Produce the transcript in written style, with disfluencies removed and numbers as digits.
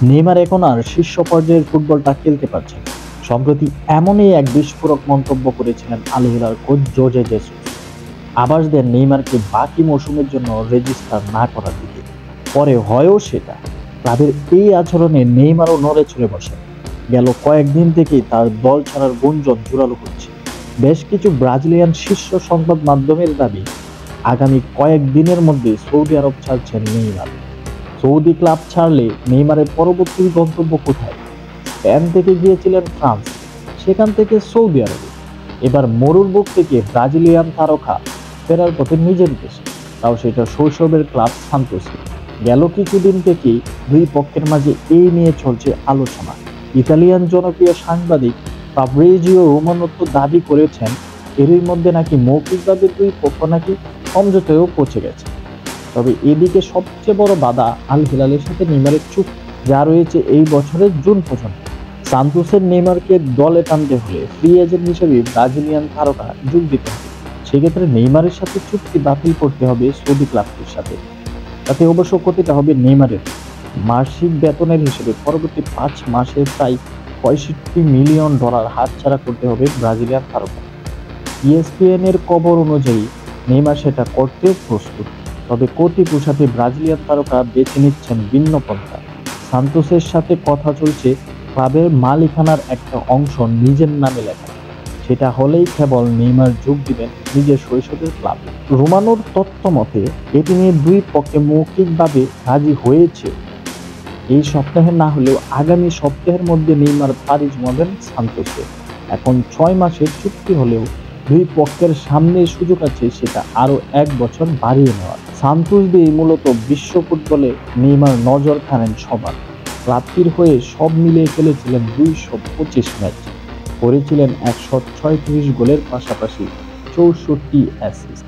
Neymar এখন আর শীর্ষ পর্যায়ের ফুটবলটা খেলতে পারছে না। সম্প্রতি এমনই এক বিস্ফোরক মন্তব্য করেছিলেন আল হিলাল কোচ জোজে জেসুস। আভাস দেন নেইমারকে বাকি মৌসুমের জন্য রেজিস্টার না করার দিকে। পরে হয়ও সেটা। ক্লাবের এই আচরণে নেইমারও নড়ে চড়ে বসেন। গেল কয়েকদিন থেকেই তার দল ছাড়ার গুঞ্জন জোরালো হচ্ছে। বেশ কিছু ব্রাজিলিয়ান শীর্ষ সংবাদ মাধ্যমের দাবি, আগামী কয়েকদিনের মধ্যে সৌদি আরব ছাড়ছেন নেইমার। সৌদি ক্লাব ছাড়লে নেইমারের পরবর্তী গন্তব্য কোথায়? স্পেন থেকে গিয়েছিলেন ফ্রান্স, সেখান থেকে সৌদি আরবে। এবার মরুর বুক থেকে ব্রাজিলিয়ান তারকা ফেরার পথে নিজের দেশে, তাও সেটা শৈশবের ক্লাব সান্তোসে। গেল কিছুদিন থেকেই দুই পক্ষের মাঝে এই নিয়ে চলছে আলোচনা। ইতালিয়ান জনপ্রিয় সাংবাদিক ফাব্রিজিও রোমানো তো দাবি করেছেন, এরই মধ্যে নাকি মৌখিকভাবে দুই পক্ষ নাকি সমঝোতায়ও পৌঁছে গেছে। তবে এদিকে সবচেয়ে বড় বাধা আল হিলালের সাথে নেইমারের চুক্তি, যা রয়েছে এই বছরের জুন পর্যন্ত। সান্তোসের নেইমারকে দলে টানতে হলে ফ্রি এজেন্ট হিসেবে ব্রাজিলিয়ান তারকা যোগ দিতে হবে। সেক্ষেত্রে নেইমারের সাথে চুক্তি বাতিল করতে হবে সৌদি ক্লাবটির সাথে। তাতে অবশ্য ক্ষতিটা হবে নেইমারের। মাসিক বেতনের হিসেবে পরবর্তী 5 মাসে প্রায় $65 মিলিয়ন হাতছাড়া করতে হবে ব্রাজিলিয়ান তারকা। ইএসপিএন এর খবর অনুযায়ী নেইমার সেটা করতে প্রস্তুত। তবে কোটি পোষাতে ব্রাজিলিয়ান তারকা বেছে নিচ্ছেন ভিন্ন পন্থা। সান্তোসের সাথে কথা চলছে ক্লাবের মালিকানার একটা অংশ নিজের নামে লেখা। সেটা হলেই কেবল নেইমার যোগ দিবেন নিজের শৈশবের ক্লাবে। রোমানোর তথ্য মতে এটি নিয়ে দুই পক্ষে মৌখিকভাবে রাজি হয়েছে। এই সপ্তাহে না হলেও আগামী সপ্তাহের মধ্যে নেইমার পাড়ি জমাবেন সান্তোসে। এখন 6 মাসের চুক্তি হলেও দুই পক্ষের সামনে সুযোগ আছে সেটা আরো 1 বছর বাড়িয়ে নেওয়ার। সান্তোস দিয়ে মূলত বিশ্ব ফুটবলে নেইমার নজর কাড়েন সবার। ক্লাবটির হয়ে সব মিলিয়ে খেলেছিলেন 225 ম্যাচ, করেছিলেন 136 গোলের পাশাপাশি 64 অ্যাসিস্ট।